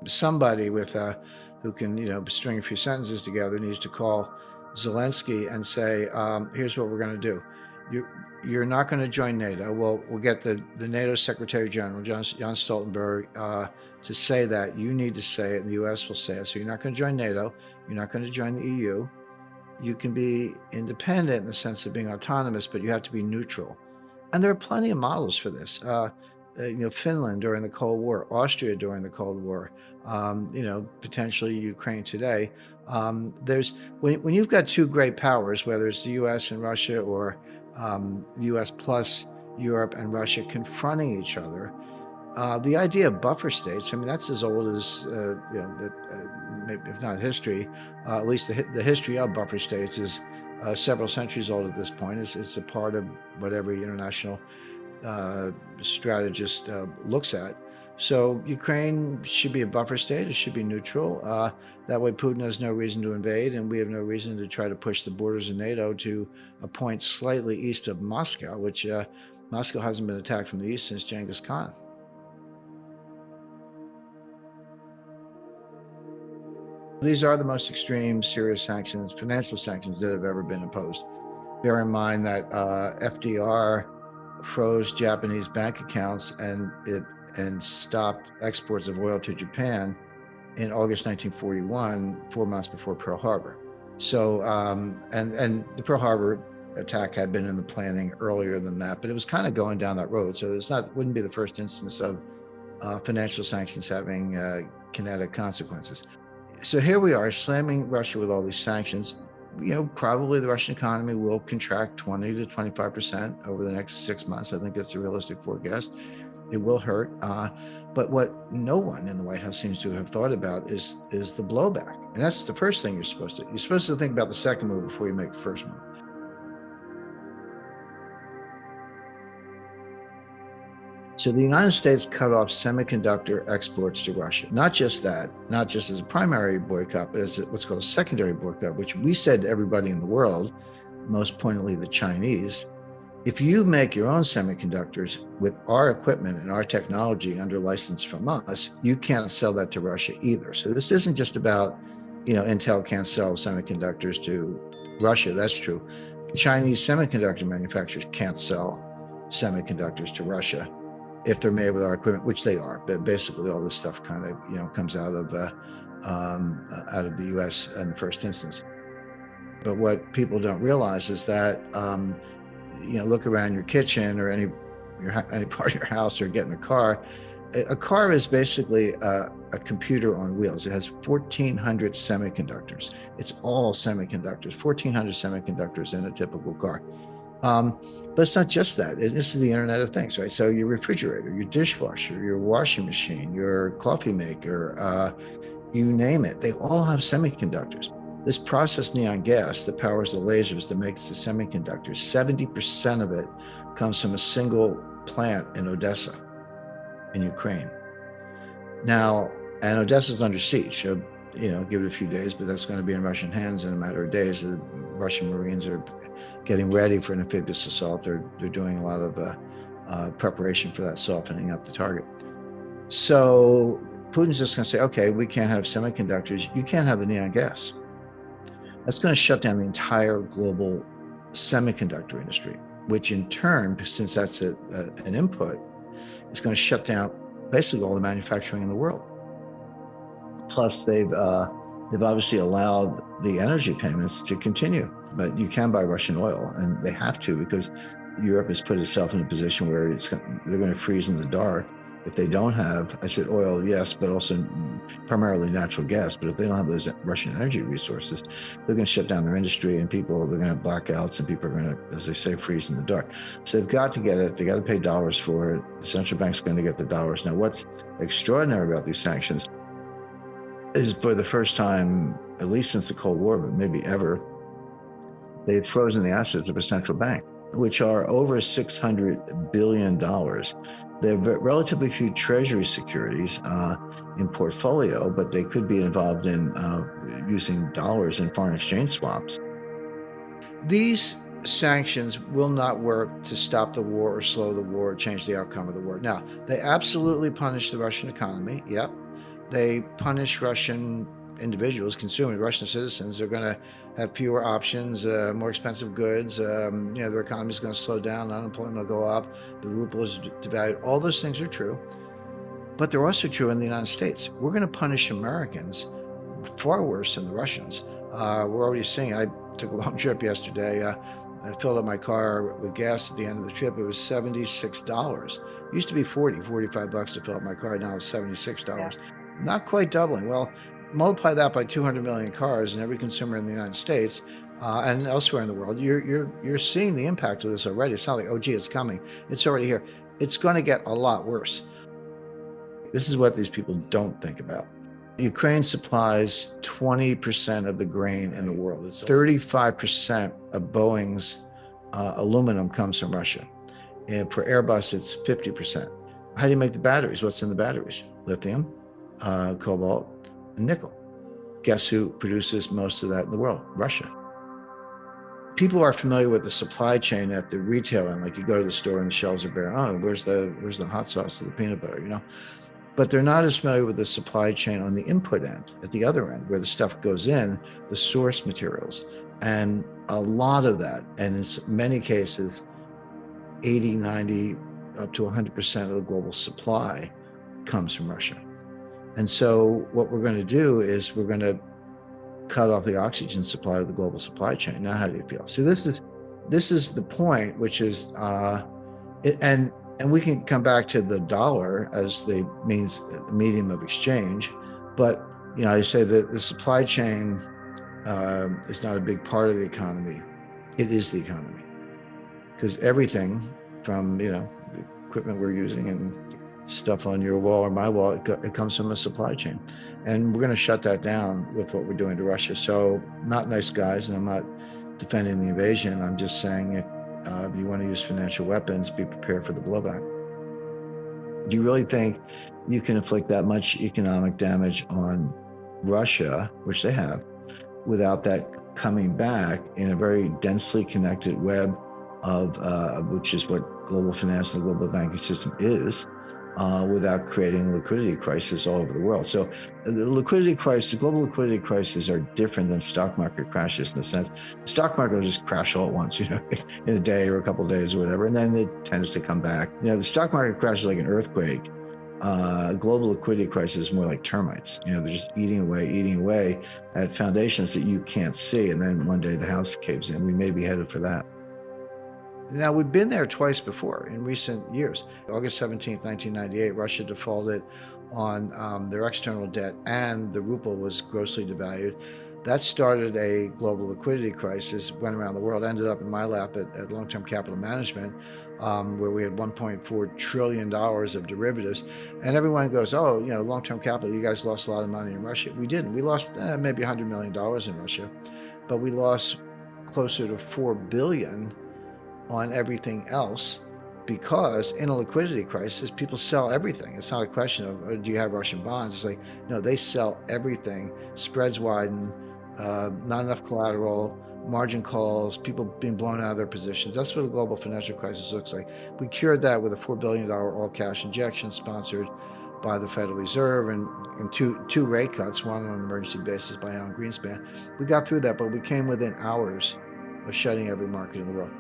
Somebody with who can string a few sentences together needs to call Zelensky and say, here's what we're going to do. You're not going to join NATO. Well, we'll get the NATO Secretary General, John Stoltenberg, to say that. You need to say it, and the U.S. will say it. So you're not going to join NATO. You're not going to join the EU. You can be independent in the sense of being autonomous, but you have to be neutral. And there are plenty of models for this. Finland during the Cold War, Austria during the Cold War, potentially Ukraine today. There's when you've got two great powers, whether it's the U.S. and Russia, or the U.S. plus Europe and Russia confronting each other, the idea of buffer states, I mean, that's as old as, maybe if not history, at least the history of buffer states is several centuries old at this point. It's a part of what every international strategist looks at. So Ukraine should be a buffer state. It should be neutral. That way Putin has no reason to invade, and we have no reason to try to push the borders of NATO to a point slightly east of Moscow, which Moscow hasn't been attacked from the east since Genghis Khan. These are the most extreme, serious sanctions, financial sanctions that have ever been imposed. Bear in mind that FDR froze Japanese bank accounts and stopped exports of oil to Japan in August 1941, 4 months before Pearl Harbor. So, and the Pearl Harbor attack had been in the planning earlier than that, but it was kind of going down that road. So wouldn't be the first instance of financial sanctions having kinetic consequences. So here we are slamming Russia with all these sanctions. Probably the Russian economy will contract 20 to 25% over the next 6 months. I think that's a realistic forecast. It will hurt. But what no one in the White House seems to have thought about is the blowback. And that's the first thing you're supposed to think about the second move before you make the first move. So the United States cut off semiconductor exports to Russia. Not just that, not just as a primary boycott, but as what's called a secondary boycott, which we said to everybody in the world, most pointedly the Chinese, if you make your own semiconductors with our equipment and our technology under license from us, you can't sell that to Russia either. So this isn't just about, Intel can't sell semiconductors to Russia. That's true. Chinese semiconductor manufacturers can't sell semiconductors to Russia if they're made with our equipment, which they are. But basically all this stuff kind of, comes out of the US in the first instance. But what people don't realize is that, look around your kitchen or any part of your house, or get in a car. A car is basically a computer on wheels. It has 1,400 semiconductors. It's all semiconductors, 1,400 semiconductors in a typical car. But it's not just that. This is the Internet of Things, right? So your refrigerator, your dishwasher, your washing machine, your coffee maker, you name it, they all have semiconductors. This processed neon gas that powers the lasers that makes the semiconductors, 70% of it comes from a single plant in Odessa, in Ukraine. Now, and Odessa's under siege, so, give it a few days, but that's going to be in Russian hands in a matter of days. The Russian Marines are getting ready for an amphibious assault. They're doing a lot of preparation for that, softening up the target. So Putin's just going to say, okay, we can't have semiconductors. You can't have the neon gas. That's going to shut down the entire global semiconductor industry, which in turn, since that's an input, is going to shut down basically all the manufacturing in the world. Plus, they've obviously allowed the energy payments to continue, but you can buy Russian oil, and they have to, because Europe has put itself in a position where they're going to freeze in the dark if they don't have, I said oil, yes, but also primarily natural gas. But if they don't have those Russian energy resources, they're going to shut down their industry, and they're going to have blackouts, and people are going to, as they say, freeze in the dark. So they've got to get it. They got to pay dollars for it. The central bank's going to get the dollars. Now, what's extraordinary about these sanctions is, for the first time, at least since the Cold War, but maybe ever, they've frozen the assets of a central bank, which are over $600 billion. There are relatively few treasury securities in portfolio, but they could be involved in using dollars in foreign exchange swaps. These sanctions will not work to stop the war or slow the war or change the outcome of the war. Now, they absolutely punish the Russian economy. Yep. They punish Russian individuals, consumers, Russian citizens. They're going to have fewer options, more expensive goods. Their economy is going to slow down. Unemployment will go up. The ruble is devalued. All those things are true, but they're also true in the United States. We're going to punish Americans far worse than the Russians. We're already seeing. I took a long trip yesterday. I filled up my car with gas at the end of the trip. It was $76. It used to be $45 to fill up my car. Now it's $76. Yeah. Not quite doubling. Well, multiply that by 200 million cars and every consumer in the United States and elsewhere in the world. You're seeing the impact of this already. It's not like, oh, gee, it's coming. It's already here. It's going to get a lot worse. This is what these people don't think about. Ukraine supplies 20% of the grain in the world. It's 35% of Boeing's aluminum comes from Russia. And for Airbus, it's 50%. How do you make the batteries? What's in the batteries? Lithium, cobalt, and nickel. Guess who produces most of that in the world? Russia. People are familiar with the supply chain at the retail end. Like you go to the store and the shelves are bare. Oh, where's the hot sauce or the peanut butter, But they're not as familiar with the supply chain on the input end, at the other end, where the stuff goes in, the source materials. And a lot of that, and in many cases, 80, 90, up to 100% of the global supply comes from Russia. And so what we're going to do is we're going to cut off the oxygen supply of the global supply chain. Now, how do you feel? See, this is the point, which is, and we can come back to the dollar as the medium of exchange, but I say that the supply chain is not a big part of the economy. It is the economy, because everything from the equipment we're using and stuff on your wall or my wall, it comes from a supply chain, and we're going to shut that down with what we're doing to Russia. So, not nice guys, and I'm not defending the invasion. I'm just saying if you want to use financial weapons, be prepared for the blowback. Do you really think you can inflict that much economic damage on Russia, which they have, without that coming back in a very densely connected web of which is what global finance and the global banking system is, without creating a liquidity crisis all over the world? So the liquidity crisis, the global liquidity crises are different than stock market crashes in the sense the stock market will just crash all at once, in a day or a couple of days or whatever, and then it tends to come back. The stock market crash is like an earthquake. Global liquidity crisis is more like termites. They're just eating away at foundations that you can't see, and then one day the house caves in. We may be headed for that. Now, we've been there twice before in recent years. August 17th, 1998, Russia defaulted on their external debt, and the ruble was grossly devalued. That started a global liquidity crisis, went around the world, ended up in my lap at Long-Term Capital Management, where we had $1.4 trillion of derivatives. And everyone goes, oh, long-term capital, you guys lost a lot of money in Russia. We didn't. We lost maybe $100 million in Russia, but we lost closer to $4 billion on everything else, because in a liquidity crisis, people sell everything. It's not a question of, do you have Russian bonds? It's like, no, they sell everything. Spreads widen, not enough collateral, margin calls, people being blown out of their positions. That's what a global financial crisis looks like. We cured that with a $4 billion all-cash injection sponsored by the Federal Reserve and two rate cuts, one on an emergency basis by Alan Greenspan. We got through that, but we came within hours of shutting every market in the world.